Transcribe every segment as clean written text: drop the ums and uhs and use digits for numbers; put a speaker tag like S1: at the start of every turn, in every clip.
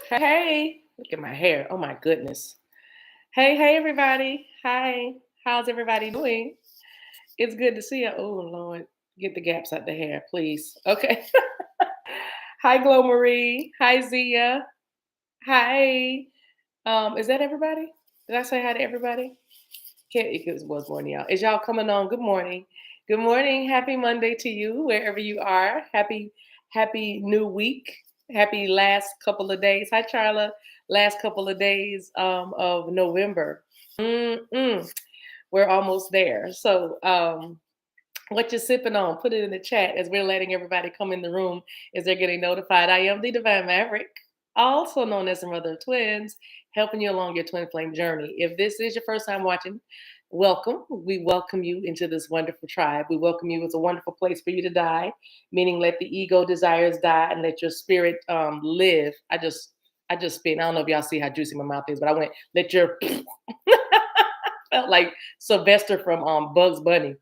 S1: Hey, look at my hair. Oh my goodness. Hey, everybody. Hi. How's everybody doing? It's good to see you. Oh Lord, get the gaps out the hair, please. Okay. Hi, Glow Marie. Hi, Zia. Hi. Is that everybody? Did I say hi to everybody? Can't it was more than y'all. Is y'all coming on? Good morning. Good morning. Happy Monday to you, wherever you are. Happy new week. Happy last couple of days. Hi, Charla. Last couple of days of November. Mm-mm. We're almost there. So what you're sipping on, put it in the chat as we're letting everybody come in the room as they're getting notified. I am the Divine Maverick, also known as the Mother of Twins, helping you along your twin flame journey. If this is your first time watching, welcome. We welcome you into this wonderful tribe. We welcome you. It's a wonderful place for you to die, meaning let the ego desires die and let your spirit live. I just spit. I don't know if y'all see how juicy my mouth is, but I went, let your felt like Sylvester from Bugs Bunny.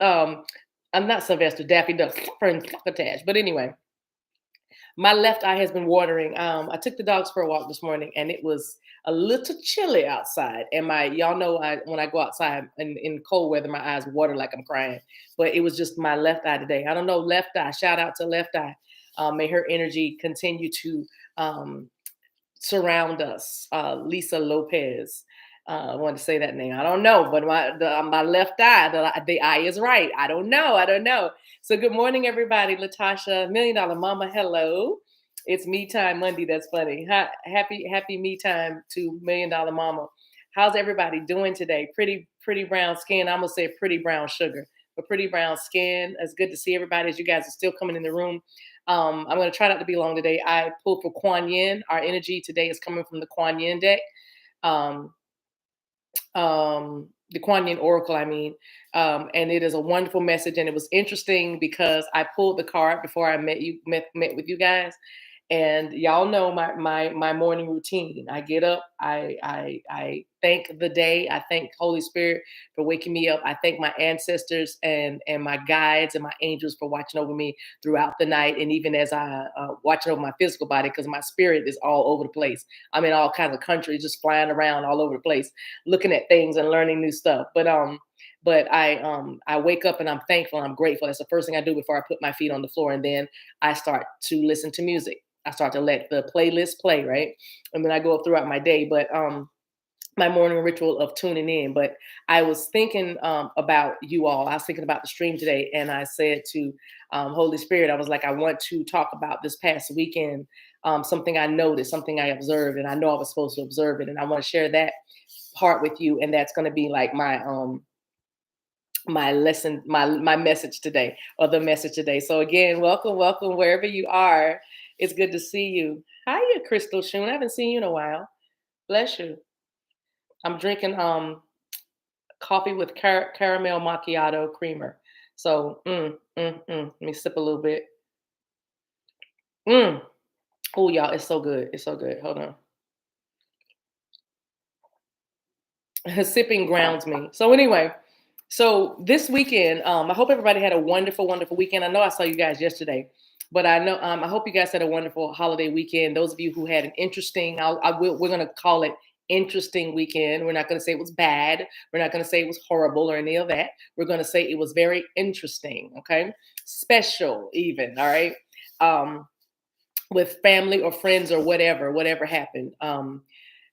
S1: um, I'm not Sylvester, Daffy Duck, friend Attach. But anyway, my left eye has been watering. I took the dogs for a walk this morning, and it was a little chilly outside. And y'all know, when I go outside in cold weather, my eyes water like I'm crying. But it was just my left eye today. I don't know, left eye. Shout out to left eye. May her energy continue to um, surround us. Lisa Lopez. I wanted to say that name. I don't know, but my left eye, the eye is right. I don't know. I don't know. So good morning, everybody. Latasha, Million Dollar Mama. Hello. It's me time Monday. That's funny. Happy me time to Million Dollar Mama. How's everybody doing today? Pretty brown skin. I'm gonna say pretty brown sugar, but pretty brown skin. It's good to see everybody as you guys are still coming in the room. I'm going to try not to be long today. I pulled for Kuan Yin. Our energy today is coming from the Kuan Yin deck. Um, the Kuan Yin Oracle, I mean. And it is a wonderful message. And it was interesting because I pulled the card before I met with you guys. And y'all know my morning routine. I get up, I thank the day, I thank Holy Spirit for waking me up. I thank my ancestors and my guides and my angels for watching over me throughout the night, and even as I watching over my physical body, because my spirit is all over the place. I'm in all kinds of countries, just flying around all over the place, looking at things and learning new stuff. But I wake up and I'm thankful and I'm grateful. That's the first thing I do before I put my feet on the floor, and then I start to listen to music. I start to let the playlist play, right? And then I go throughout my day. But my morning ritual of tuning in. But I was thinking about you all. I was thinking about the stream today, and I said to Holy Spirit, I was like, I want to talk about this past weekend, something I noticed, something I observed, and I know I was supposed to observe it, and I want to share that part with you. And that's going to be like my lesson, my message today, or the message today. So again, welcome wherever you are. It's good to see you. Hiya, Crystal Shun. I haven't seen you in a while. Bless you. I'm drinking coffee with caramel macchiato creamer. So let me sip a little bit. Mm. Oh, y'all, it's so good. It's so good. Hold on. Sipping grounds me. So anyway, so this weekend, I hope everybody had a wonderful weekend. I know I saw you guys yesterday, but I know I hope you guys had a wonderful holiday weekend. Those of you who had an interesting, we're going to call it interesting weekend. We're not going to say it was bad. We're not going to say it was horrible or any of that. We're going to say it was very interesting. Okay, special even. All right, with family or friends or whatever happened.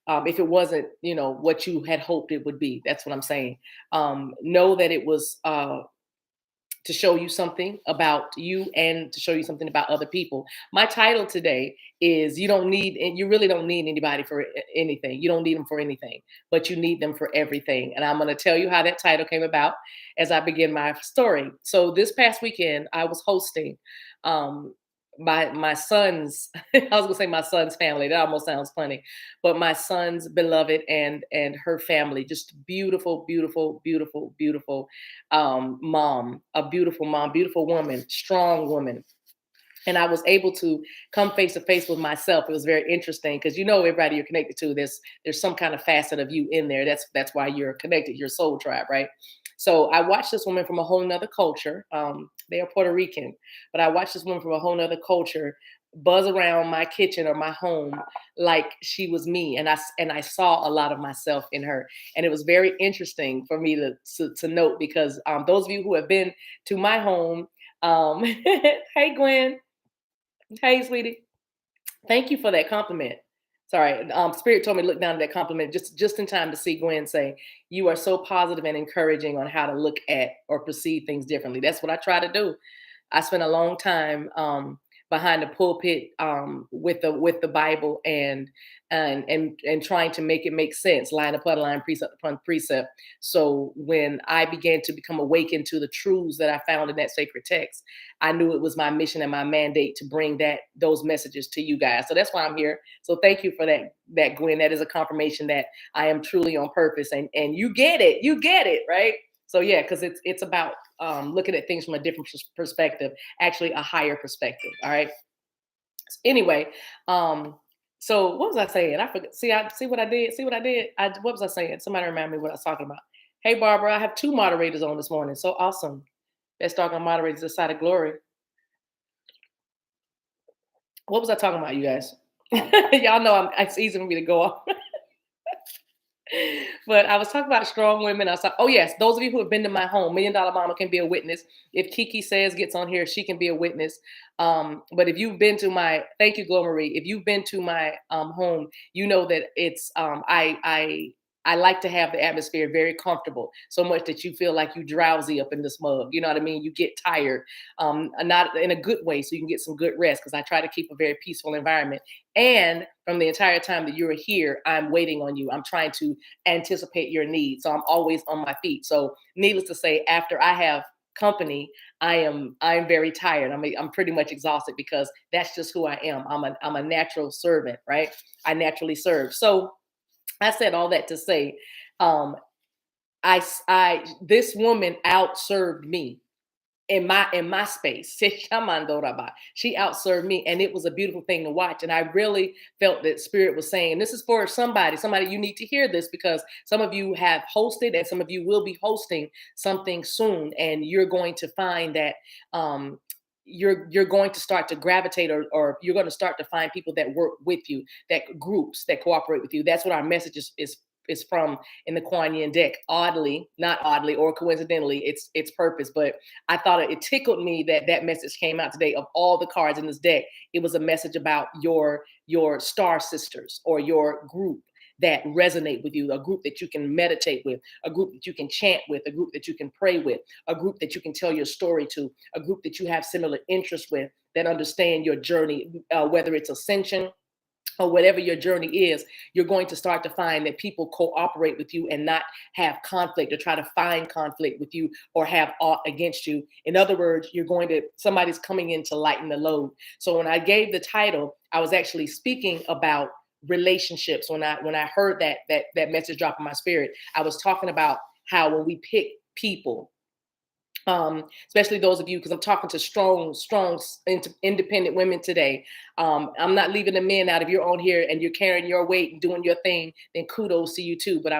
S1: If it wasn't, what you had hoped it would be. That's what I'm saying. Know that it was to show you something about you and to show you something about other people. My title today is you really don't need anybody for anything. You don't need them for anything, but you need them for everything. And I'm going to tell you how that title came about as I begin my story. So this past weekend, I was hosting my son's I was gonna say my son's family. That almost sounds funny, but my son's beloved and her family, just beautiful mom, a beautiful mom, beautiful woman, strong woman. And I was able to come face to face with myself. It was very interesting because everybody you're connected to, there's some kind of facet of you in there. That's why you're connected, your soul tribe, right? So I watched this woman from a whole nother culture. They are Puerto Rican, but I watched this woman from a whole nother culture buzz around my kitchen or my home like she was me, and I saw a lot of myself in her, and it was very interesting for me to note because those of you who have been to my home, hey Gwen, hey sweetie, thank you for that compliment. Sorry, Spirit told me to look down at that compliment just in time to see Gwen say, "You are so positive and encouraging on how to look at or perceive things differently." That's what I try to do. I spent a long time behind the pulpit with the Bible and trying to make it make sense, line upon line, precept upon precept. So when I began to become awakened to the truths that I found in that sacred text, I knew it was my mission and my mandate to bring those messages to you guys. So that's why I'm here. So thank you for that Gwen. That is a confirmation that I am truly on purpose, and you get it. You get it, right? So yeah, because it's about looking at things from a different perspective, actually a higher perspective. All right. Anyway, so what was I saying? I forgot. I see what I did. See what I did. What was I saying? Somebody remind me what I was talking about. Hey Barbara, I have two moderators on this morning. So awesome. Let's talk on moderators this side of glory. What was I talking about, you guys? Y'all know it's easy for me to go off. But I was talking about strong women. I was like, oh yes, those of you who have been to my home, Million Dollar Mama can be a witness. If Kiki says gets on here, she can be a witness. But if you've been to my, thank you, Glo Marie. If you've been to my home, you know that it's I like to have the atmosphere very comfortable, so much that you feel like you drowsy up in this mug. You know what I mean? You get tired, not in a good way, so you can get some good rest. Because I try to keep a very peaceful environment. And from the entire time that you're here, I'm waiting on you. I'm trying to anticipate your needs. So I'm always on my feet. So needless to say, after I have company, I'm very tired. I'm pretty much exhausted because that's just who I am. I'm a natural servant, right? I naturally serve. So I said all that to say, um, this woman outserved me in my space. She outserved me, and it was a beautiful thing to watch. And I really felt that Spirit was saying, and this is for somebody you need to hear this, because some of you have hosted and some of you will be hosting something soon, and you're going to find that you're going to start to gravitate, or you're going to start to find people that work with you, that groups that cooperate with you. That's what our message is from in the Kuan Yin deck. Oddly, not oddly or coincidentally, it's purpose. But I thought it tickled me that message came out today. Of all the cards in this deck, it was a message about your star sisters, or your group that resonate with you, a group that you can meditate with, a group that you can chant with, a group that you can pray with, a group that you can tell your story to, a group that you have similar interests with, that understand your journey, whether it's ascension or whatever your journey is. You're going to start to find that people cooperate with you and not have conflict, or try to find conflict with you, or have aught against you. In other words, somebody's coming in to lighten the load. So when I gave the title, I was actually speaking about relationships. When I heard that message drop in my spirit, I was talking about how when we pick people, especially those of you, because I'm talking to strong, independent women today. I'm not leaving the men out. If you're on here and you're carrying your weight and doing your thing, then kudos to you too. But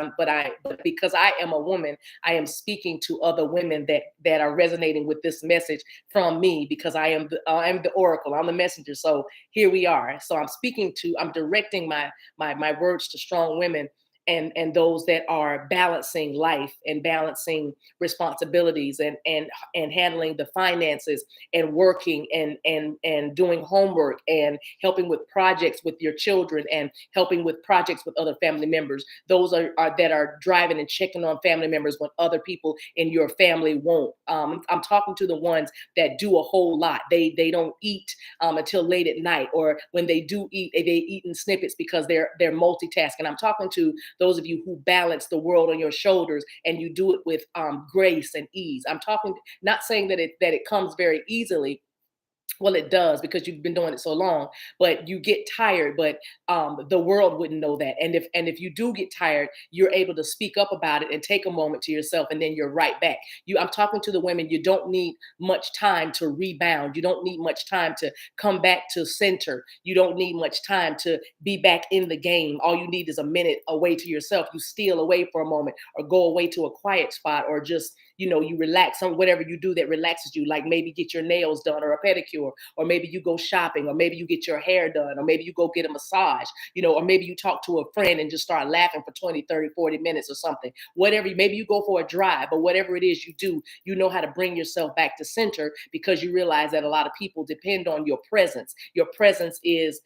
S1: because I am a woman, I am speaking to other women that are resonating with this message from me, because I'm the oracle, I'm the messenger. So here we are. So I'm directing my words to strong women, and those that are balancing life and balancing responsibilities, and handling the finances, and working, and doing homework, and helping with projects with your children, and helping with projects with other family members. Those are that are driving and checking on family members when other people in your family won't. I'm talking to the ones that do a whole lot. They don't eat until late at night, or when they do eat, they eat in snippets because they're multitasking. I'm talking to those of you who balance the world on your shoulders, and you do it with grace and ease. I'm talking, not saying that it comes very easily. Well, it does, because you've been doing it so long, but you get tired. But the world wouldn't know that. And if you do get tired, you're able to speak up about it and take a moment to yourself, and then you're right back. I'm talking to the women. You don't need much time to rebound. You don't need much time to come back to center. You don't need much time to be back in the game. All you need is a minute away to yourself. You steal away for a moment, or go away to a quiet spot, or just you relax on whatever you do that relaxes you, like maybe get your nails done or a pedicure, or maybe you go shopping, or maybe you get your hair done, or maybe you go get a massage, or maybe you talk to a friend and just start laughing for 20, 30, 40 minutes or something. Whatever, maybe you go for a drive, but whatever it is you do, you know how to bring yourself back to center, because you realize that a lot of people depend on your presence. Your presence is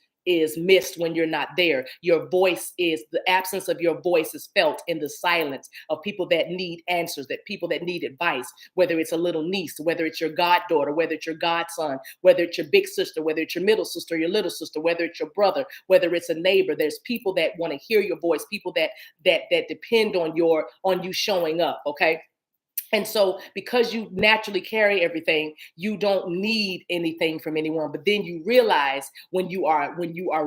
S1: missed when you're not there. Your voice is, the absence of your voice is felt in the silence of people that need answers, that people that need advice, whether it's a little niece, whether it's your goddaughter, whether it's your godson, whether it's your big sister, whether it's your middle sister, your little sister, whether it's your brother, whether it's a neighbor. There's people that want to hear your voice, people that depend on you showing up. Okay. And so, because you naturally carry everything, you don't need anything from anyone. But then you realize when you are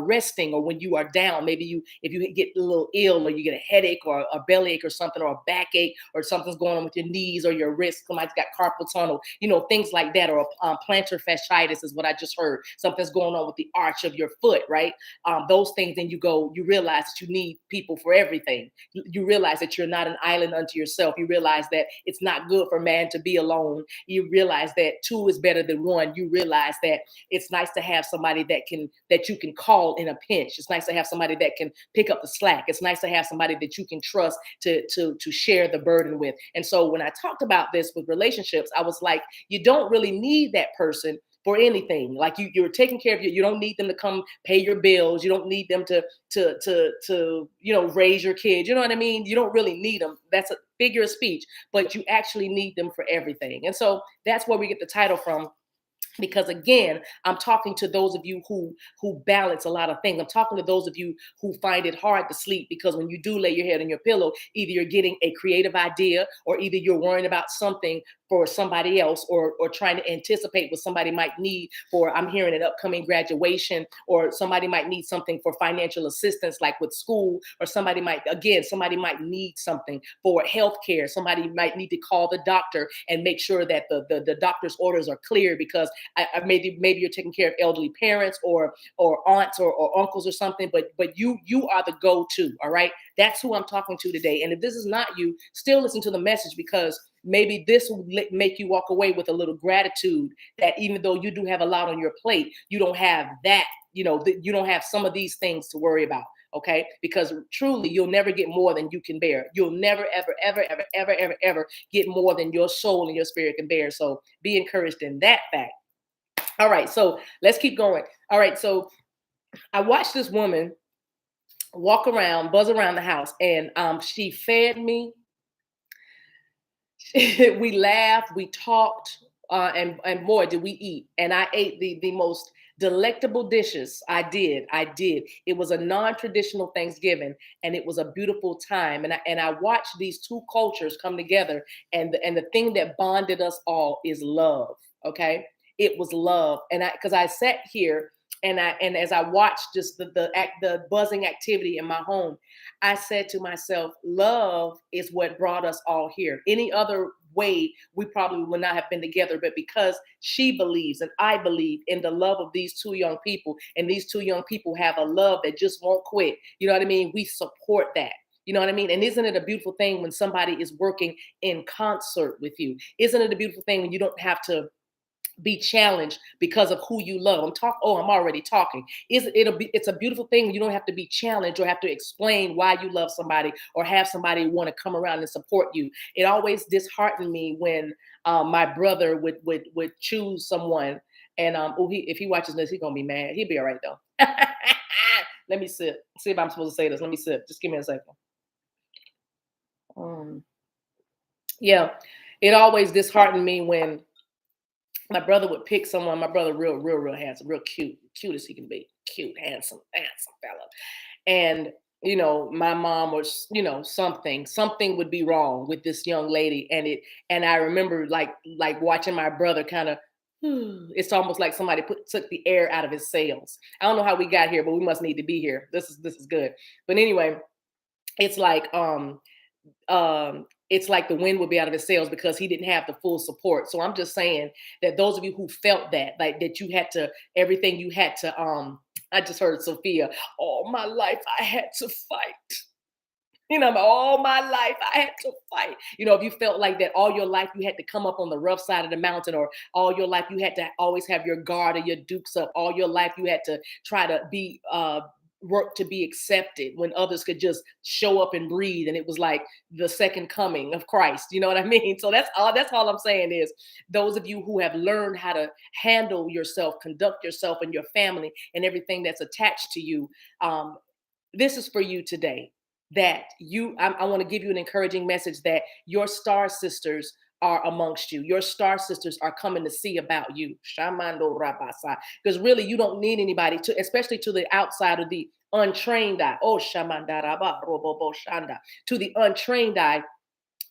S1: resting, or when you are down, maybe if you get a little ill, or you get a headache or a bellyache or something, or a backache, or something's going on with your knees or your wrist, somebody's got carpal tunnel, things like that, or plantar fasciitis is what I just heard. Something's going on with the arch of your foot, right? Those things. Then you realize that you need people for everything. You realize that you're not an island unto yourself. You realize that it's not good for man to be alone. You realize that two is better than one. You realize that it's nice to have somebody that you can call in a pinch. It's nice to have somebody that can pick up the slack. It's nice to have somebody that you can trust to share the burden with. And so when I talked about this with relationships, I was like, you don't really need that person for anything. Like you're taking care of you. You don't need them to come pay your bills. You don't need them to raise your kids. You know what I mean? You don't really need them. That's a figure of speech, but you actually need them for everything. And so that's where we get the title from. Because again, I'm talking to those of you who balance a lot of things. I'm talking to those of you who find it hard to sleep, because when you do lay your head on your pillow, either you're getting a creative idea, or either you're worrying about something for somebody else, or trying to anticipate what somebody might need for, I'm hearing, an upcoming graduation, or somebody might need something for financial assistance, like with school, or somebody might need something for healthcare. Somebody might need to call the doctor and make sure that the doctor's orders are clear, because maybe you're taking care of elderly parents, or aunts, or uncles or something, but you are the go-to. All right. That's who I'm talking to today. And if this is not you, still listen to the message, because maybe this will make you walk away with a little gratitude, that even though you do have a lot on your plate, you don't have that, you don't have some of these things to worry about. Okay. Because truly, you'll never get more than you can bear. You'll never, ever, ever, ever, ever, ever, ever get more than your soul and your spirit can bear. So be encouraged in that fact. All right. So let's keep going. All right. So I watched this woman buzz around the house, and she fed me. We laughed, we talked, and boy, did we eat. And I ate the most delectable dishes. I did. It was a non-traditional Thanksgiving, and it was a beautiful time. And I watched these two cultures come together, and the thing that bonded us all is love. Okay, it was love. And because I sat here, and as I watched just the buzzing activity in my home, I said to myself, love is what brought us all here. Any other way, we probably would not have been together. But because she believes and I believe in the love of these two young people, and these two young people have a love that just won't quit. You know what I mean? We support that. You know what I mean? And isn't it a beautiful thing when somebody is working in concert with you? Isn't it a beautiful thing when you don't have to be challenged because of who you love? I'm already talking. It's a beautiful thing when you don't have to be challenged or have to explain why you love somebody, or have somebody want to come around and support you. It always disheartened me when my brother would choose someone, and if he watches this, he's gonna be mad. He'll be all right though. Let me see if I'm supposed to say this. Let me sip. Just give me a second. Yeah, it always disheartened me when my brother would pick someone. My brother, real handsome, real cute as he can be, cute, handsome fella. And my mom was, something would be wrong with this young lady, and I remember like watching my brother kind of. It's almost like somebody took the air out of his sails. I don't know how we got here, but we must need to be here. This is good. But anyway, it's like it's like the wind would be out of his sails, because he didn't have the full support. So I'm just saying that those of you who felt that, like that you had to, everything you had to, I just heard Sophia, all my life I had to fight. All my life I had to fight. If you felt like that all your life you had to come up on the rough side of the mountain, or all your life you had to always have your guard or your dukes up, all your life you had to try to be work to be accepted when others could just show up and breathe, and it was like the second coming of Christ. You know what I mean? So that's all I'm saying is, those of you who have learned how to handle yourself, conduct yourself and your family and everything that's attached to you, um, this is for you today. That I want to give you an encouraging message that your star sisters are amongst you. Your star sisters are coming to see about you. Shamando rabasa. Because really, you don't need anybody to, especially to the outside of the untrained eye. Oh, shamanda raba robobo shanda. To the untrained eye,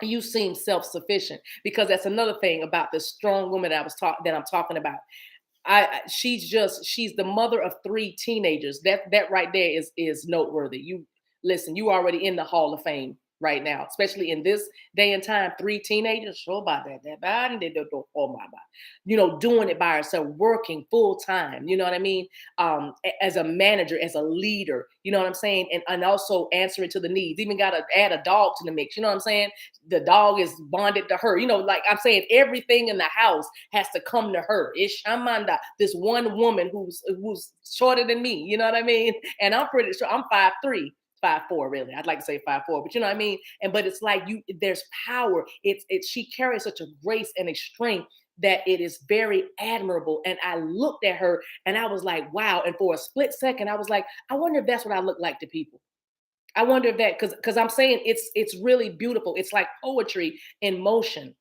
S1: you seem self-sufficient, because that's another thing about the strong woman that I'm talking about. She's the mother of 3 teenagers. That right there is noteworthy. You listen, you already in the Hall of Fame right now, especially in this day and time. 3 teenagers, so about oh my God. Doing it by herself, working full time. You know what I mean? As a manager, as a leader. You know what I'm saying? And also answering to the needs. Even got to add a dog to the mix. You know what I'm saying? The dog is bonded to her. Like I'm saying, everything in the house has to come to her. It's Shamanda, this one woman who's shorter than me. You know what I mean? And I'm pretty sure I'm 5'3". 5'4", really. I'd like to say 5'4", but you know what I mean? But it's like there's power. She carries such a grace and a strength that it is very admirable. And I looked at her and I was like, wow. And for a split second, I was like, I wonder if that's what I look like to people. I wonder if that, because I'm saying it's really beautiful. It's like poetry in motion.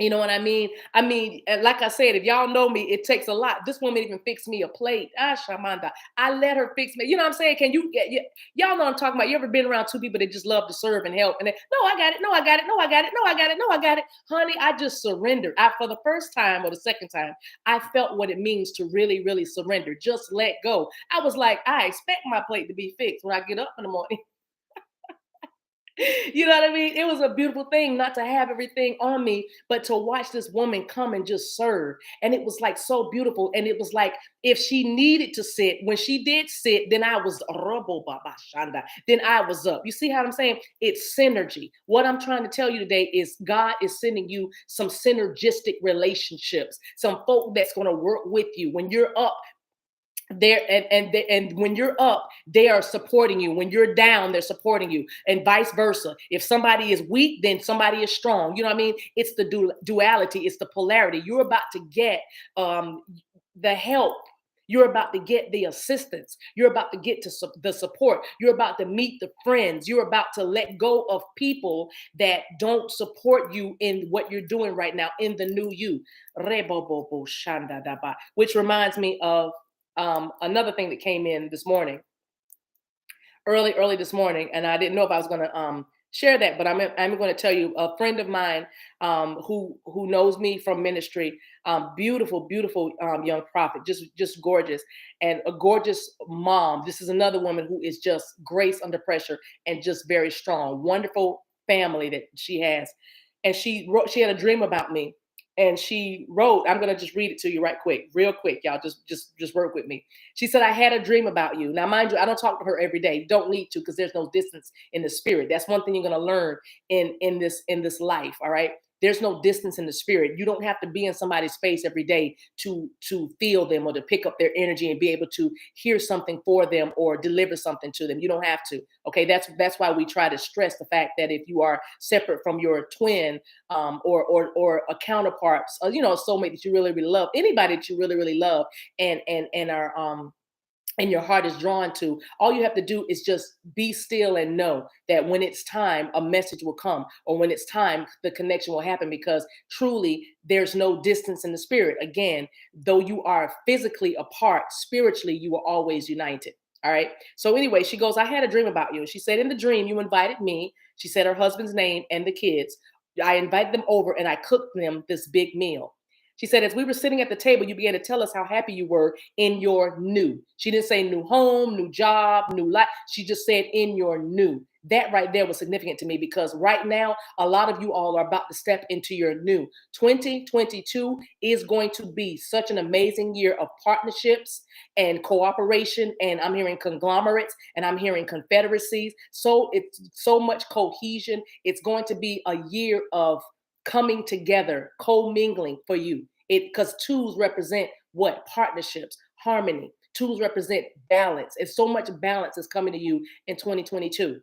S1: You know what I mean? Like I said, if y'all know me, it takes a lot. This woman even fixed me a plate. Shamanda. I let her fix me. You know what I'm saying? Can you, y'all know what I'm talking about? You ever been around 2 people that just love to serve and help? And then, no, I got it. No, I got it. No, I got it. No, I got it. No, I got it. Honey, I just surrendered. For the first time or the second time, I felt what it means to really, really surrender. Just let go. I was like, I expect my plate to be fixed when I get up in the morning. You know what I mean? It was a beautiful thing not to have everything on me, but to watch this woman come and just serve. And it was like so beautiful. And it was like, if she needed to sit, when she did sit, then I was robo baba shanda. Then I was up. You see how I'm saying? It's synergy. What I'm trying to tell you today is God is sending you some synergistic relationships, some folk that's going to work with you when you're up there, and when you're up, they are supporting you. When you're down, they're supporting you, and vice versa. If somebody is weak, then somebody is strong. You know what I mean? It's the duality. It's the polarity. You're about to get the help. You're about to get the assistance. You're about to get to the support. You're about to meet the friends. You're about to let go of people that don't support you in what you're doing right now, in the new you. Rebobobo shanda daba. Which reminds me of another thing that came in this morning, early this morning, and I didn't know if I was going to share that, but I'm going to tell you. A friend of mine who knows me from ministry, beautiful young prophet, just gorgeous, and a gorgeous mom. This is another woman who is just grace under pressure and just very strong. Wonderful family that she has, and she had a dream about me. And she wrote, I'm going to just read it to you real quick, y'all. Just work with me. She said, I had a dream about you. Now, mind you, I don't talk to her every day. Don't need to, because there's no distance in the spirit. That's one thing you're going to learn in this life. All right. There's no distance in the spirit. You don't have to be in somebody's face every day to feel them or to pick up their energy and be able to hear something for them or deliver something to them. You don't have to. Okay. That's why we try to stress the fact that if you are separate from your twin, or a counterpart, a soulmate that you really, really love, anybody that you really, really love, and are and your heart is drawn to, all you have to do is just be still and know that when it's time, a message will come, or when it's time, the connection will happen, because truly there's no distance in the spirit. Again, though you are physically apart, spiritually, you are always united. All right. So anyway, she goes, I had a dream about you. She said, in the dream, you invited me. She said her husband's name and the kids. I invited them over and I cooked them this big meal. She said, as we were sitting at the table, you began to tell us how happy you were in your new. She didn't say new home, new job, new life. She just said in your new. That right there was significant to me because right now, a lot of you all are about to step into your new. 2022 is going to be such an amazing year of partnerships and cooperation. And I'm hearing conglomerates and I'm hearing confederacies. So it's so much cohesion. It's going to be a year of coming together, co-mingling for you. It because twos represent what? Partnerships, harmony. Twos represent balance. And so much balance is coming to you in 2022.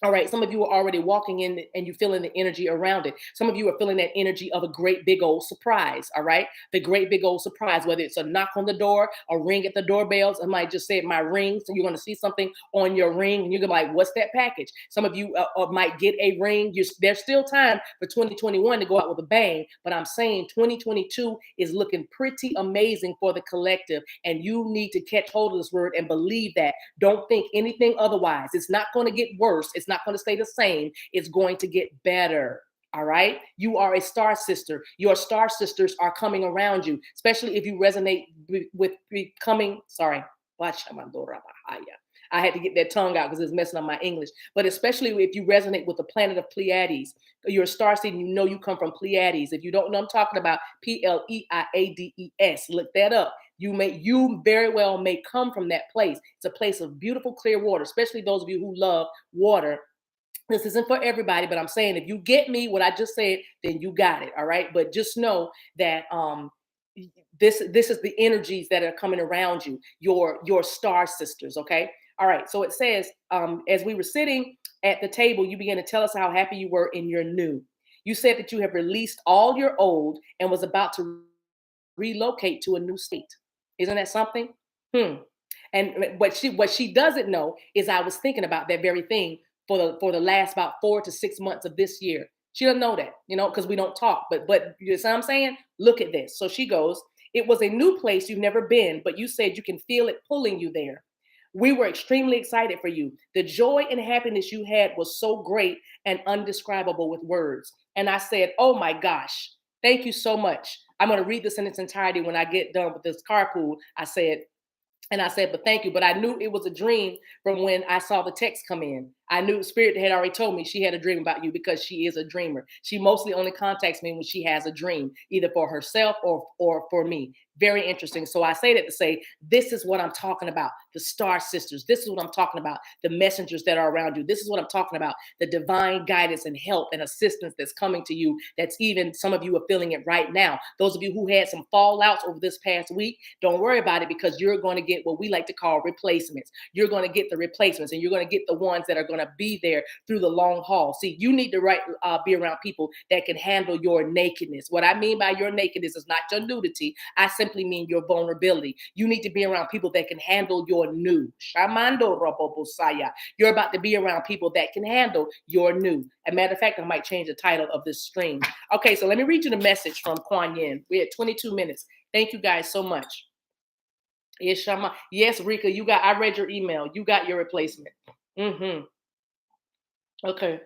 S1: All right, some of you are already walking in and you feeling the energy around it. Some of you are feeling that energy of a great big old surprise. All right, the great big old surprise, whether it's a knock on the door, a ring at the doorbells. I might just say my ring. So you're going to see something on your ring and you're going to be like, what's that package? Some of you might get a ring. There's still time for 2021 to go out with a bang. But I'm saying 2022 is looking pretty amazing for the collective. And you need to catch hold of this word and believe that. Don't think anything otherwise. It's not going to get worse. It's not going to stay the same. It's going to get better. All right. You are a star sister. Your star sisters are coming around you, especially if you resonate with becoming, sorry. I had to get that tongue out because it's messing up my English. But especially if you resonate with the planet of Pleiades, you're a star seed and you know you come from Pleiades. If you don't know, I'm talking about Pleiades. Look that up. You very well may come from that place. It's a place of beautiful, clear water, especially those of you who love water. This isn't for everybody, but I'm saying if you get me what I just said, then you got it. All right. But just know that this is the energies that are coming around you, your star sisters. Okay. All right. So it says, as we were sitting at the table, you began to tell us how happy you were in your new. You said that you have released all your old and was about to relocate to a new state. Isn't that something? And what she doesn't know is I was thinking about that very thing for the last about 4 to 6 months of this year. She doesn't know that, because we don't talk. But you know what I'm saying? Look at this. So she goes, it was a new place you've never been, but you said you can feel it pulling you there. We were extremely excited for you. The joy and happiness you had was so great and undescribable with words. And I said, oh my gosh, thank you so much. I'm going to read this in its entirety when I get done with this carpool. I said, but thank you. But I knew it was a dream from when I saw the text come in. I knew Spirit had already told me she had a dream about you because she is a dreamer. She mostly only contacts me when she has a dream, either for herself or for me. Very interesting. So I say that to say, this is what I'm talking about. The star sisters. This is what I'm talking about. The messengers that are around you. This is what I'm talking about. The divine guidance and help and assistance that's coming to you. That's even some of you are feeling it right now. Those of you who had some fallouts over this past week, don't worry about it because you're going to get what we like to call replacements. You're going to get the replacements and you're going to get the ones that are going to be there through the long haul. See, you need to be around people that can handle your nakedness. What I mean by your nakedness is not your nudity. I simply mean your vulnerability. You need to be around people that can handle your new. Shamando Robobosaya. You're about to be around people that can handle your new. As a matter of fact, I might change the title of this stream. Okay, so let me read you the message from Kuan Yin. We're at 22 minutes. Thank you guys so much. Yes, Rika, I read your email. You got your replacement. Okay.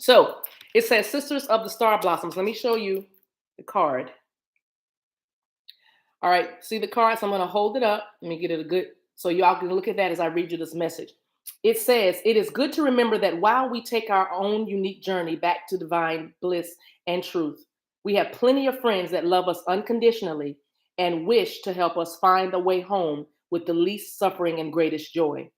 S1: So it says Sisters of the Star Blossoms. Let me show you the card. All right, see the card? So I'm going to hold it up. Let me get it so y'all can look at that as I read you this message. It says, it is good to remember that while we take our own unique journey back to divine bliss and truth, we have plenty of friends that love us unconditionally and wish to help us find the way home with the least suffering and greatest joy.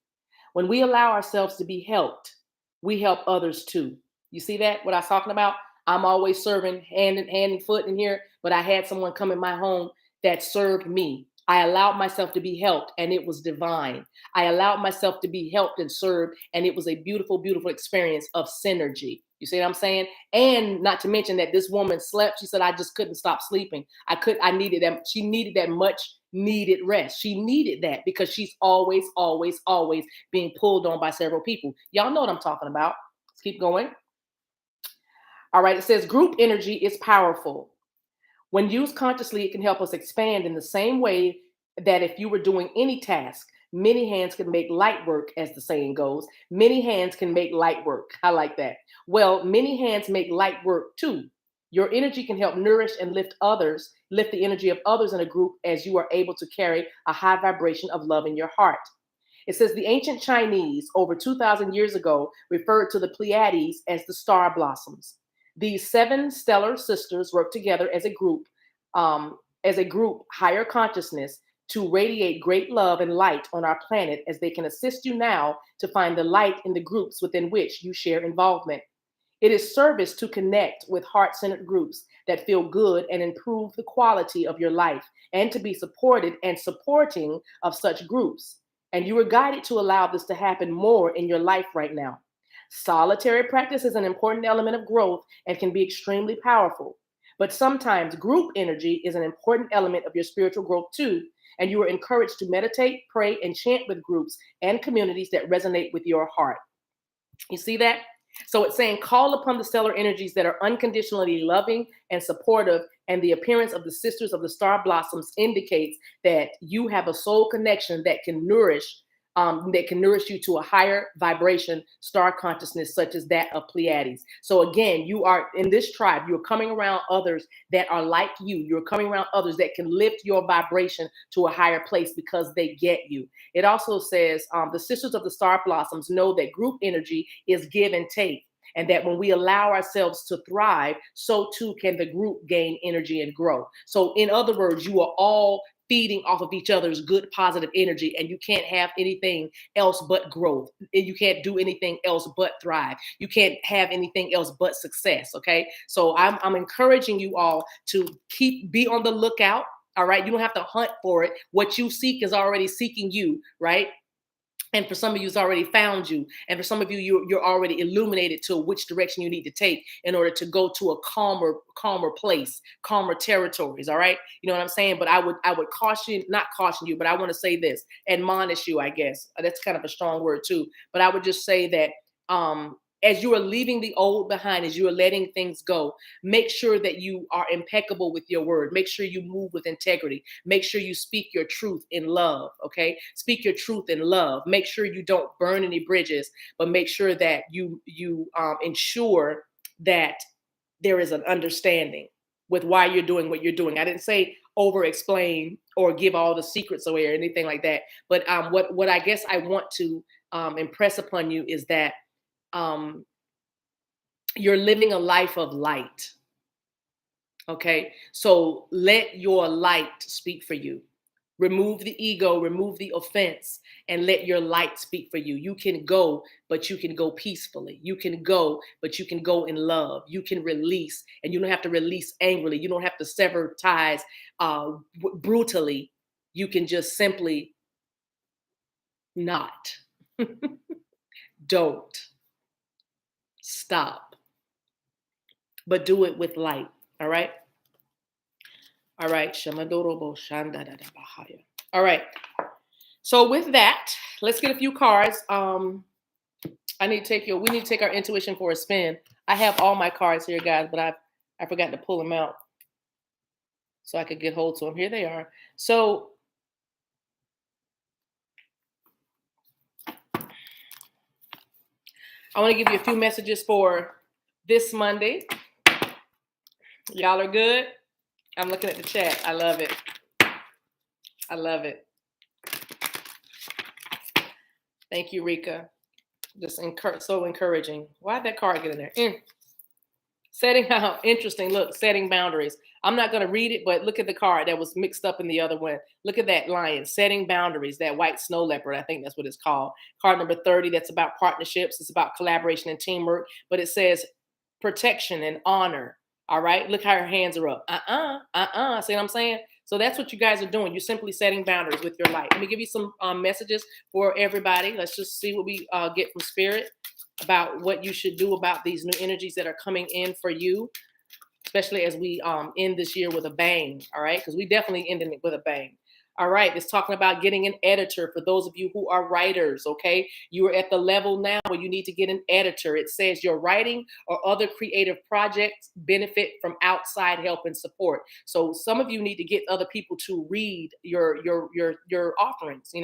S1: When we allow ourselves to be helped, we help others too. You see that? What I was talking about? I'm always serving hand and foot in here, but I had someone come in my home that served me. I allowed myself to be helped and it was divine. I allowed myself to be helped and served and it was a beautiful, beautiful experience of synergy. You see what I'm saying? And not to mention that this woman slept. She said, I just couldn't stop sleeping. I needed that. She needed that much needed rest. She needed that because she's always, always, always being pulled on by several people. Y'all know what I'm talking about. Let's keep going. All right. It says group energy is powerful. When used consciously, it can help us expand in the same way that if you were doing any task, many hands can make light work, as the saying goes. Many hands can make light work. I like that. Well, many hands make light work too. Your energy can help nourish and lift others, lift the energy of others in a group as you are able to carry a high vibration of love in your heart. It says the ancient Chinese, over 2,000 years ago, referred to the Pleiades as the star blossoms. These seven stellar sisters work together as a group, higher consciousness, to radiate great love and light on our planet as they can assist you now to find the light in the groups within which you share involvement. It is service to connect with heart centered groups that feel good and improve the quality of your life, and to be supported and supporting of such groups. And you are guided to allow this to happen more in your life right now. Solitary practice is an important element of growth and can be extremely powerful. But sometimes group energy is an important element of your spiritual growth too. And you are encouraged to meditate, pray, and chant with groups and communities that resonate with your heart. You see that? So it's saying call upon the stellar energies that are unconditionally loving and supportive, and the appearance of the sisters of the star blossoms indicates that you have a soul connection that can nourish you to a higher vibration, star consciousness, such as that of Pleiades. So again, you are in this tribe. You're coming around others that are like you. You're coming around others that can lift your vibration to a higher place because they get you. It also says the sisters of the star blossoms know that group energy is give and take, and that when we allow ourselves to thrive, so too can the group gain energy and grow. So in other words, you are all feeding off of each other's good positive energy, and you can't have anything else but growth, and you can't do anything else but thrive. You can't have anything else but success. Okay, so I'm encouraging you all to be on the lookout. All right, you don't have to hunt for it. What you seek is already seeking you, right? And for some of you, it's already found you. And for some of you, you're already illuminated to which direction you need to take in order to go to a calmer place, calmer territories. All right. You know what I'm saying? But I would not caution you, but I want to say this, admonish you, I guess. That's kind of a strong word too. But I would just say that as you are leaving the old behind, as you are letting things go, make sure that you are impeccable with your word. Make sure you move with integrity. Make sure you speak your truth in love, okay? Speak your truth in love. Make sure you don't burn any bridges, but make sure that you ensure that there is an understanding with why you're doing what you're doing. I didn't say over explain or give all the secrets away or anything like that. But what I guess I want to impress upon you is that you're living a life of light. Okay, so let your light speak for you. Remove the ego, remove the offense, and let your light speak for you. You can go, but you can go peacefully. You can go, but you can go in love. You can release, and you don't have to release angrily. You don't have to sever ties brutally. You can just simply not. Don't stop, but do it with light. All right. All right. All right. So with that, let's get a few cards. We need to take our intuition for a spin. I have all my cards here, guys, but I forgot to pull them out so I could get hold to them. Here they are. So I want to give you a few messages for this Monday. Y'all are good? I'm looking at the chat. I love it. I love it. Thank you, Rika. Just so encouraging. Why'd that card get in there? Setting out, interesting. Look, setting boundaries. I'm not going to read it, but look at the card that was mixed up in the other one. Look at that lion, setting boundaries, that white snow leopard. I think that's what it's called. Card number 30, that's about partnerships. It's about collaboration and teamwork, but it says protection and honor. All right. Look how her hands are up. See what I'm saying? So that's what you guys are doing. You're simply setting boundaries with your light. Let me give you some messages for everybody. Let's just see what we get from spirit about what you should do about these new energies that are coming in for you, especially as we end this year with a bang. All right. Because we definitely ended it with a bang. All right, it's talking about getting an editor for those of you who are writers, okay? You are at the level now where you need to get an editor. It says your writing or other creative projects benefit from outside help and support. So some of you need to get other people to read your offerings,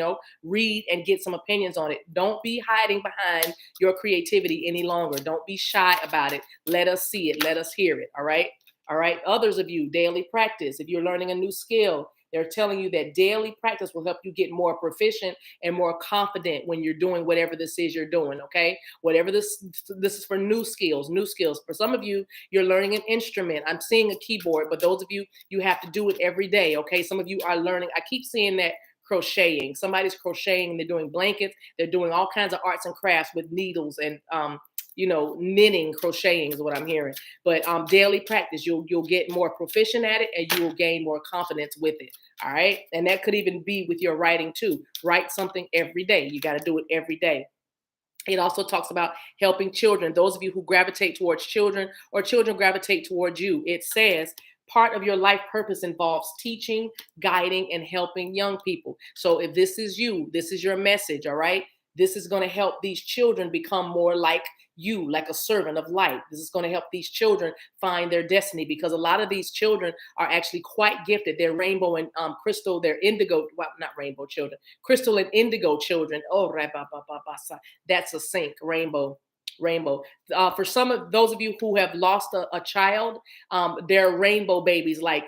S1: read and get some opinions on it. Don't be hiding behind your creativity any longer. Don't be shy about it. Let us see it. Let us hear it, all right? All right. Others of you, daily practice. If you're learning a new skill, they're telling you that daily practice will help you get more proficient and more confident when you're doing whatever this is you're doing. Okay. Whatever this is for new skills, new skills. For some of you, you're learning an instrument. I'm seeing a keyboard, but those of you, you have to do it every day. Okay. Some of you are learning. I keep seeing that crocheting. Somebody's crocheting. They're doing blankets. They're doing all kinds of arts and crafts with needles and knitting, crocheting is what I'm hearing. But daily practice, you'll get more proficient at it, and you will gain more confidence with it. All right, and that could even be with your writing too. Write something every day. You got to do it every day. It also talks about helping children. Those of you who gravitate towards children or children gravitate towards you. It says part of your life purpose involves teaching, guiding, and helping young people. So if this is you, this is your message, all right? This is going to help these children become more like you, like a servant of light. This is going to help these children find their destiny, because a lot of these children are actually quite gifted. They're rainbow and crystal, they're indigo, well, not rainbow children, crystal and indigo children. Oh, that's a sync, rainbow. For some of those of you who have lost a child, they're rainbow babies, like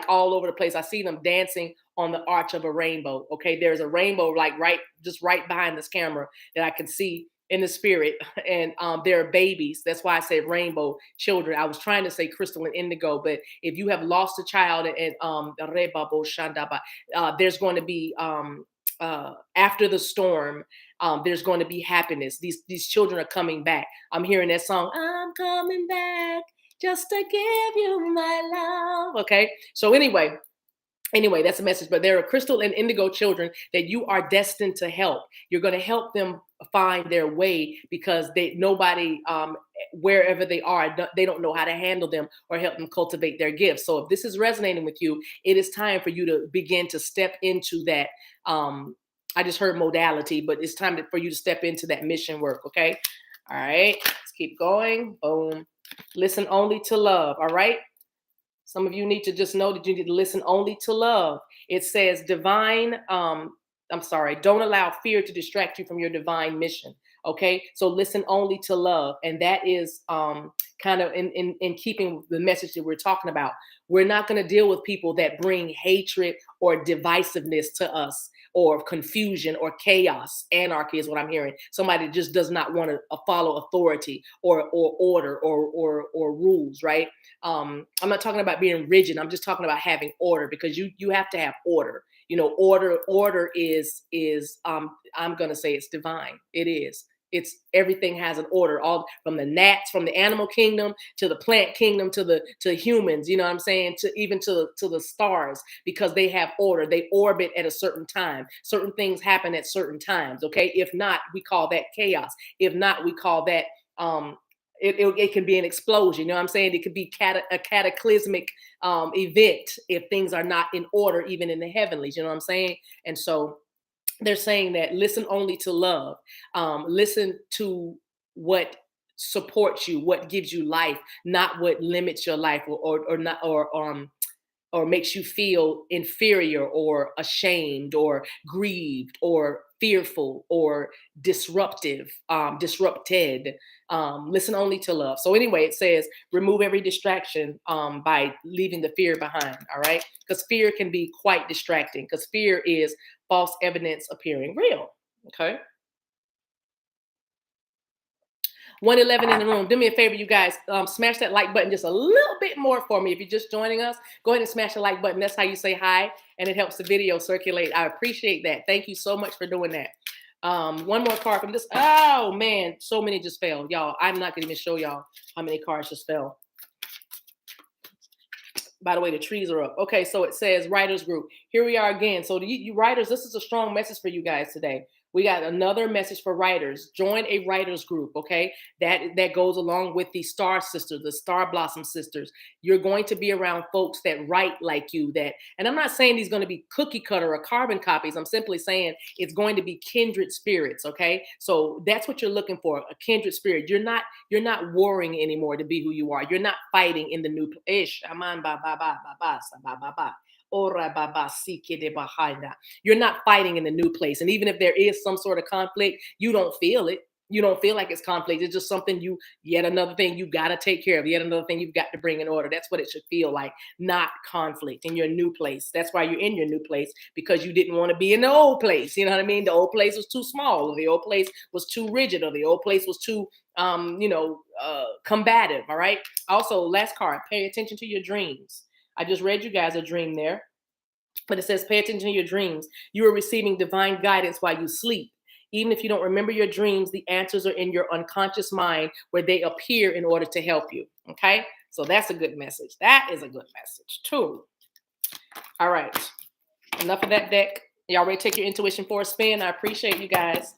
S1: all over the place. I see them dancing on the arch of a rainbow. Okay, there's a rainbow like right behind this camera that I can see in the spirit, and they're babies. That's why I said rainbow children. I was trying to say crystal and indigo, but if you have lost a child, and there's going to be after the storm, there's going to be happiness. These children are coming back. I'm hearing that song, I'm coming back just to give you my love. Okay, so anyway, that's a message. But there are crystal and indigo children that you are destined to help. You're going to help them find their way, because nobody wherever they are, they don't know how to handle them or help them cultivate their gifts. So if this is resonating with you, it is time for you to begin to step into that. I just heard modality, but it's time for you to step into that mission work. Okay, all right, let's keep going. Boom. Listen only to love. All right, some of you need to just know that you need to listen only to love. It says don't allow fear to distract you from your divine mission. Okay, so listen only to love. And that is kind of in keeping with the message that we're talking about. We're not going to deal with people that bring hatred or divisiveness to us, or confusion or chaos. Anarchy is what I'm hearing. Somebody just does not want to follow authority or order or rules, right? I'm not talking about being rigid. I'm just talking about having order, because you have to have order. Order is I'm going to say it's divine. It is. It's everything has an order, all from the gnats, from the animal kingdom to the plant kingdom to humans, you know what I'm saying, to even to the stars, because they have order. They orbit at a certain time. Certain things happen at certain times. Okay. If not, we call that chaos. If not, we call that it can be an explosion. You know what I'm saying? It could be a cataclysmic event if things are not in order, even in the heavenlies. You know what I'm saying? And so they're saying that listen only to love. Listen to what supports you, what gives you life, not what limits your life, or makes you feel inferior or ashamed or grieved or fearful or disrupted. Listen only to love. So anyway, it says remove every distraction by leaving the fear behind. All right, because fear can be quite distracting, because fear is false evidence appearing real. Okay. 111 in the room. Do me a favor, you guys. Smash that like button just a little bit more for me. If you're just joining us, go ahead and smash the like button. That's how you say hi, and it helps the video circulate. I appreciate that. Thank you so much for doing that. One more card from this. Oh man, so many just fell, y'all. I'm not gonna even show y'all how many cards just fell. By the way, the trees are up. Okay, so it says writers group. Here we are again. So you writers, this is a strong message for you guys today. We got another message for writers. Join a writers group, okay? That goes along with the Star Sisters, the Star Blossom Sisters. You're going to be around folks that write like you. And I'm not saying these going to be cookie cutter or carbon copies. I'm simply saying it's going to be kindred spirits, okay? So that's what you're looking for, a kindred spirit. You're not warring anymore to be who you are. You're not fighting in the new ish. You're not fighting in the new place. And even if there is some sort of conflict, you don't feel it. You don't feel like it's conflict. It's just something yet another thing you got to take care of, yet another thing you've got to bring in order. That's what it should feel like, not conflict in your new place. That's why you're in your new place, because you didn't want to be in the old place. You know what I mean? The old place was too small, or the old place was too rigid, or the old place was too, combative. All right. Also, last card, pay attention to your dreams. I just read you guys a dream there, but it says, pay attention to your dreams. You are receiving divine guidance while you sleep. Even if you don't remember your dreams, the answers are in your unconscious mind where they appear in order to help you. Okay? So that's a good message. That is a good message, too. All right. Enough of that deck. Y'all ready to take your intuition for a spin? I appreciate you guys.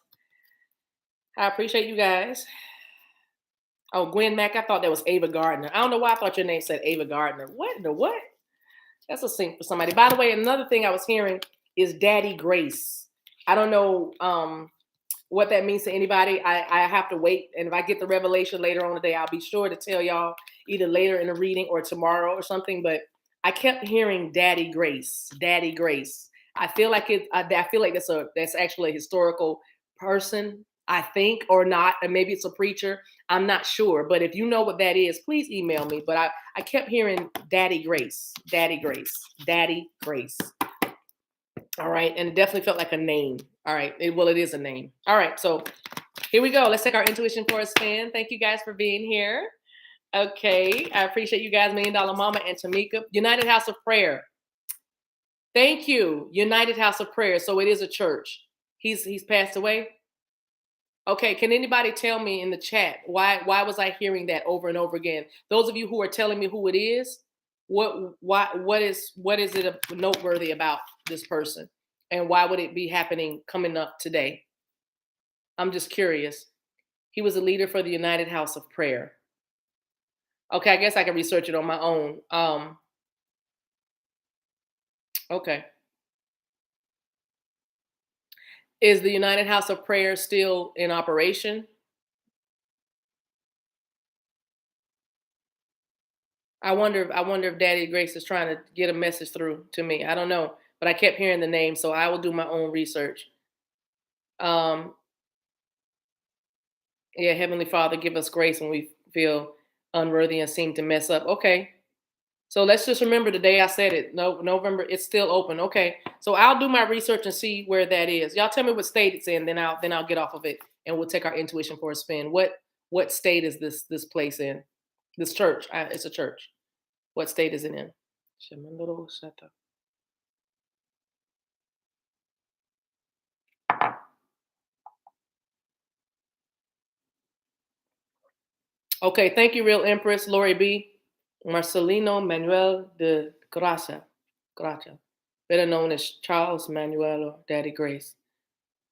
S1: Oh, Gwen Mack, I thought that was Ava Gardner. I don't know why I thought your name said Ava Gardner. What in the what? That's a sync for somebody. By the way, another thing I was hearing is Daddy Grace. I don't know what that means to anybody. I have to wait. And if I get the revelation later on today, I'll be sure to tell y'all either later in the reading or tomorrow or something. But I kept hearing Daddy Grace, Daddy Grace. I feel like that's actually a historical person, I think, or not. And maybe it's a preacher. I'm not sure. But if you know what that is, please email me. But I kept hearing Daddy Grace, Daddy Grace, Daddy Grace. All right. And it definitely felt like a name. All right. It is a name. All right. So here we go. Let's take our intuition for a spin. Thank you guys for being here. Okay. I appreciate you guys, $1 Million Mama and Tamika. United House of Prayer. Thank you. United House of Prayer. So it is a church. He's passed away. Okay. Can anybody tell me in the chat why was I hearing that over and over again? Those of you who are telling me who it is, what is it noteworthy about this person, and why would it be happening coming up today? I'm just curious. He was a leader for the United House of Prayer. Okay, I guess I can research it on my own. Okay. Is the United House of Prayer still in operation? I wonder if Daddy Grace is trying to get a message through to me. I don't know, but I kept hearing the name, so I will do my own research. Yeah, Heavenly Father, give us grace when we feel unworthy and seem to mess up. Okay. So let's just remember the day I said it. No, November, it's still open. Okay. So I'll do my research and see where that is. Y'all tell me what state it's in, then I'll get off of it and we'll take our intuition for a spin. What state is this place in? This church. It's a church. What state is it in? Okay, thank you, Real Empress, Lori B. Marcelino Manuel de Gracia, better known as Charles Manuel or Daddy Grace.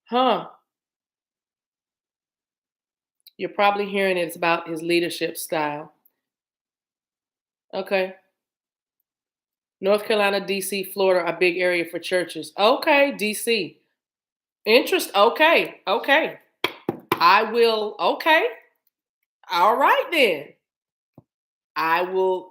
S1: Huh. You're probably hearing it's about his leadership style. Okay. North Carolina, DC, Florida are big area for churches. Okay, DC. Okay. I will, okay. All right then. I will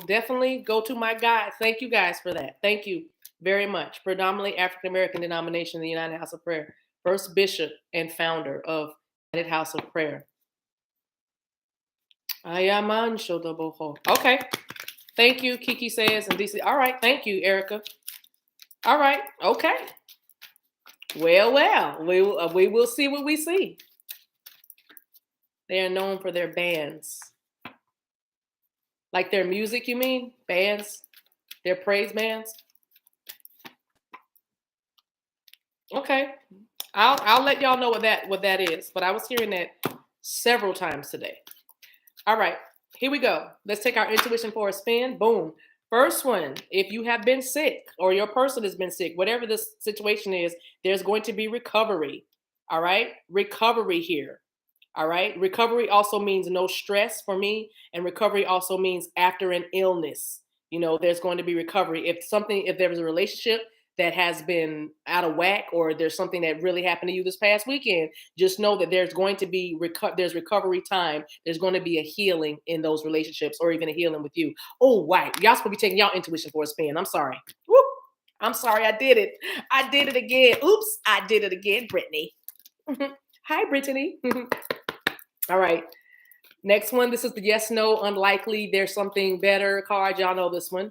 S1: definitely go to my guide. Thank you guys for that. Thank you very much. Predominantly African American denomination, the United House of Prayer. First bishop and founder of United House of Prayer. Okay. Thank you, Kiki says in DC. All right. Thank you, Erica. All right. Okay. Well. We will see what we see. They are known for their bands. Like their music, you mean? Bands? Their praise bands? Okay. I'll let y'all know what that is. But I was hearing that several times today. All right. Here we go. Let's take our intuition for a spin. Boom. First one, if you have been sick or your person has been sick, whatever the situation is, there's going to be recovery. All right? Recovery here. All right? Recovery also means no stress for me. And recovery also means after an illness, there's going to be recovery. If there was a relationship that has been out of whack, or there's something that really happened to you this past weekend, just know that there's going to be there's recovery time. There's going to be a healing in those relationships, or even a healing with you. Oh, wow. Y'all supposed to be taking y'all intuition for a spin. I'm sorry. Whoop. I'm sorry. I did it. I did it again. Oops. I did it again, Brittany. Hi, Brittany. All right. Next one. This is the yes, no, unlikely. There's something better card. Y'all know this one.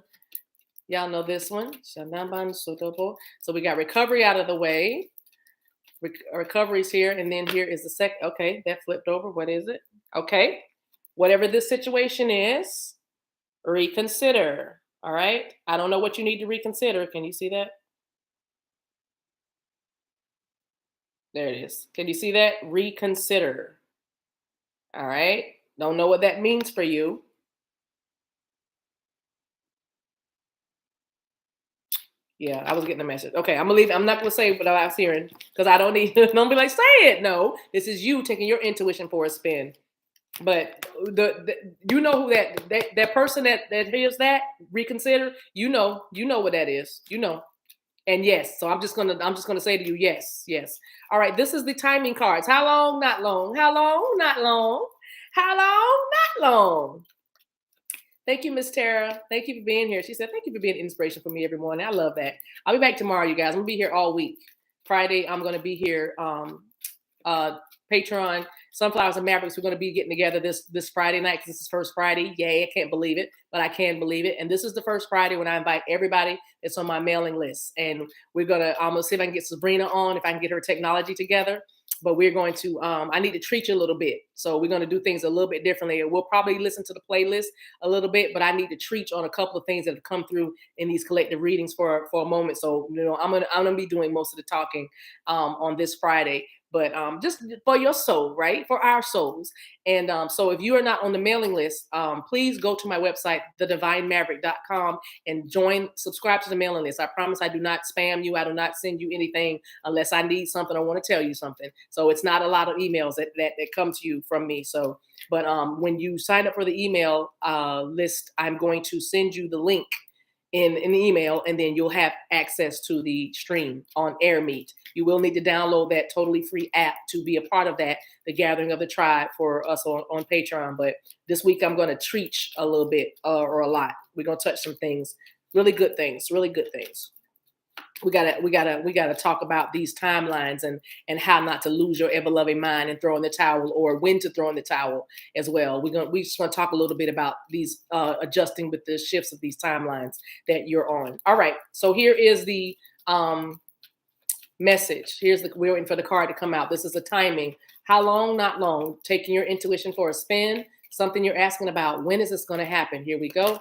S1: Y'all know this one. So we got recovery out of the way. Recovery's here. And then here is the second. Okay, that flipped over. What is it? Okay. Whatever this situation is, reconsider. All right. I don't know what you need to reconsider. Can you see that? There it is. Can you see that? Reconsider. All right. Don't know what that means for you. Yeah, I was getting the message. Okay, I'm gonna leave. I'm not gonna say what I was hearing because I don't need. Don't be like, say it. No, this is you taking your intuition for a spin. But the you know who that person that hears that reconsider. You know what that is. You know. And yes, so I'm just gonna say to you, yes, yes. All right, this is the timing cards. How long? Not long. How long? Not long. How long? Not long. Thank you, Miss Tara. Thank you for being here. She said, thank you for being an inspiration for me every morning. I love that. I'll be back tomorrow, you guys. I'm gonna be here all week. Friday, I'm gonna be here. Patreon, Sunflowers and Mavericks, we're gonna be getting together this Friday night because this is first Friday. Yay, I can't believe it, but I can believe it. And this is the first Friday when I invite everybody that's on my mailing list. And I'm gonna see if I can get Sabrina on, if I can get her technology together. But we're going to, I need to treat you a little bit. So we're going to do things a little bit differently. We'll probably listen to the playlist a little bit, but I need to treat you on a couple of things that have come through in these collective readings for a moment. So, I'm going to be doing most of the talking on this Friday. But just for your soul, right? For our souls. And so if you are not on the mailing list, please go to my website, TheDivineMaverick.com, and subscribe to the mailing list. I promise I do not spam you. I do not send you anything unless I need something or want to tell you something. So it's not a lot of emails that come to you from me. So, but when you sign up for the email list, I'm going to send you the link in an email, and then you'll have access to the stream on AirMeet. You will need to download that totally free app to be a part of that, the gathering of the tribe for us on Patreon. But this week I'm going to treat a little bit or a lot. We're going to touch some things, really good things. We gotta talk about these timelines and how not to lose your ever loving mind and throw in the towel, or when to throw in the towel as well. We just want to talk a little bit about these adjusting with the shifts of these timelines that you're on. All right, so here is the message. We're waiting for the card to come out. This is the timing. How long? Not long. Taking your intuition for a spin. Something you're asking about. When is this going to happen? Here we go.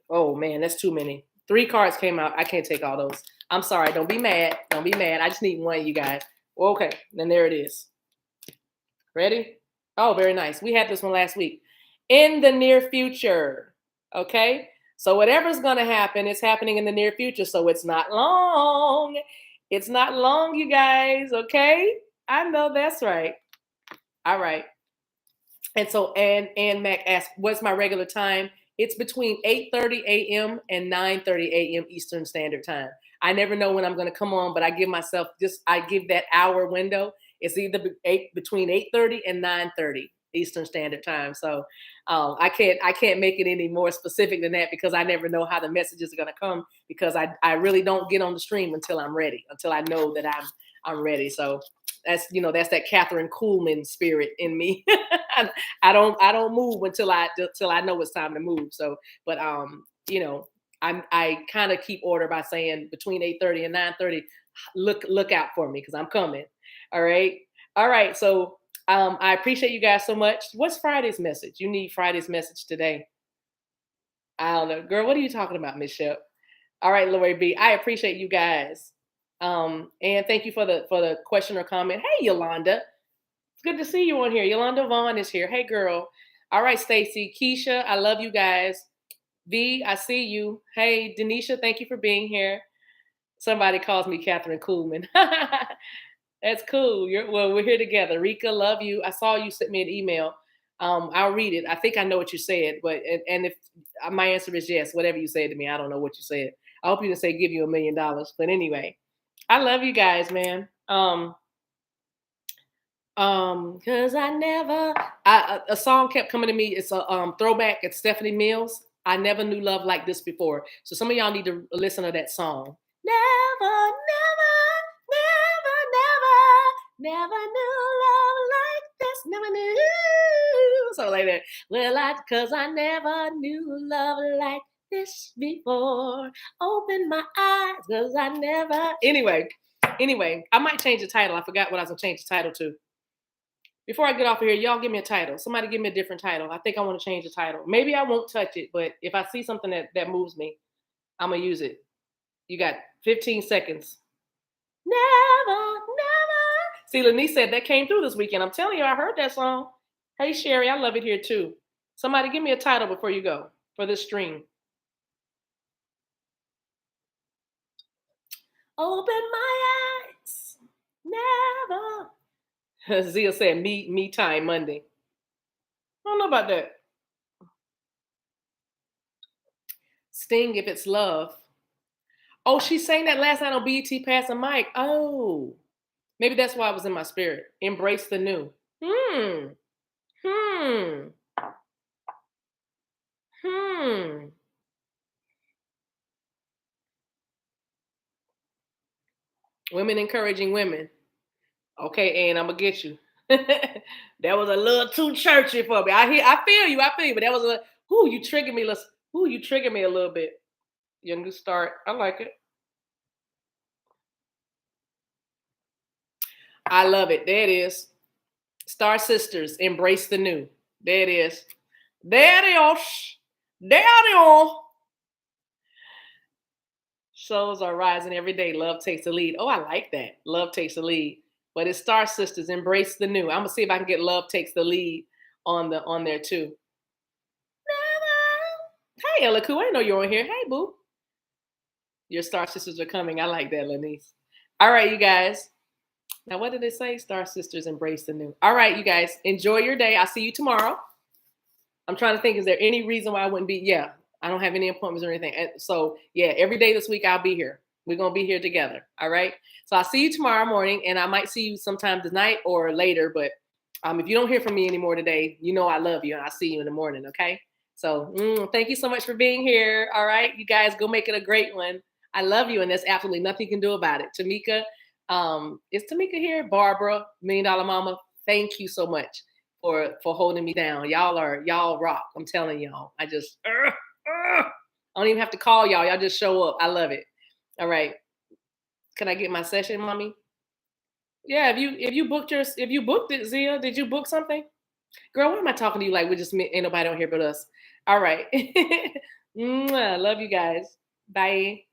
S1: Oh man, that's too many. 3 cards came out. I can't take all those. I'm sorry. Don't be mad. Don't be mad. I just need one, you guys. Okay, then there it is. Ready? Oh, very nice. We had this one last week. In the near future. Okay? So whatever's going to happen, it's happening in the near future. So it's not long. It's not long, you guys. Okay? I know that's right. All right. And so Ann Mac asked, what's my regular time? It's between 8:30 a.m. and 9:30 a.m. Eastern Standard Time. I never know when I'm going to come on, but I give that hour window. It's either between 8:30 and 9:30 Eastern Standard Time. So I can't make it any more specific than that because I never know how the messages are going to come, because I really don't get on the stream until I'm ready, until I know that I'm ready. So that's that Catherine Kuhlman spirit in me. I don't move until I know it's time to move. So, but I kind of keep order by saying between 8:30 and 9:30, look out for me because I'm coming. All right. So I appreciate you guys so much. What's Friday's message? You need Friday's message today. I don't know, girl. What are you talking about, Miss Shep? All right, Lori B. I appreciate you guys. And thank you for the question or comment. Hey, Yolanda. It's good to see you on here. Yolanda Vaughn is here. Hey, girl. All right, Stacy, Keisha, I love you guys. V, I see you. Hey, Denisha, thank you for being here. Somebody calls me Catherine Kuhlman. That's cool. We're here together. Rika, love you. I saw you sent me an email. I'll read it. I think I know what you said, but and if my answer is yes, whatever you say to me, I don't know what you said. I hope you didn't say give you $1 million. But anyway, I love you guys, man. Cause a song kept coming to me. It's a throwback. It's Stephanie Mills. I never knew love like this before. So some of y'all need to listen to that song. Never, never, Never knew love like this. Never knew. So like that. Well, cause I never knew love like this before. Open my eyes, cause I never. Anyway, I might change the title. I forgot what I was gonna change the title to. Before I get off of here, y'all give me a title. Somebody give me a different title. I think I want to change the title. Maybe I won't touch it, but if I see something that moves me, I'm gonna use it. You got 15 seconds. Never, never. See, Lanice said that came through this weekend. I'm telling you, I heard that song. Hey, Sherry, I love it here too. Somebody give me a title before you go for this stream. Open my eyes. Never. Zia said me time Monday. I don't know about that. Sting if it's love. Oh, she sang that last night on BET Pass the Mic. Oh, maybe that's why I was in my spirit. Embrace the new. Hmm. Women encouraging women. Okay, and I'm gonna get you. That was a little too churchy for me. I feel you, but that was you triggered me. You triggered me a little bit. Your new start. I like it. I love it. There it is. Star Sisters, embrace the new. There it is. There it is. There it is. Souls are rising every day. Love takes the lead. Oh, I like that. Love takes the lead. But it's Star Sisters, embrace the new. I'm gonna see if I can get Love Takes the Lead on there too. Hey, Eliku, I know you're on here. Hey, boo. Your Star Sisters are coming. I like that, Lanice. All right, you guys. Now, what did it say? Star Sisters, embrace the new. All right, you guys. Enjoy your day. I'll see you tomorrow. I'm trying to think, is there any reason why I wouldn't be? Yeah, I don't have any appointments or anything. And so, yeah, every day this week I'll be here. We're going to be here together. All right. So I'll see you tomorrow morning, and I might see you sometime tonight or later. But if you don't hear from me anymore today, you know I love you, and I'll see you in the morning. Okay. So thank you so much for being here. All right. You guys go make it a great one. I love you, and there's absolutely nothing you can do about it. Tamika, is Tamika here? Barbara, $1 Million Mama, thank you so much for holding me down. Y'all rock. I'm telling y'all. I don't even have to call y'all. Y'all just show up. I love it. All right. Can I get my session, mommy? Yeah, if you booked it, Zia, did you book something? Girl, why am I talking to you like we just ain't nobody on here but us? All right. Love you guys. Bye.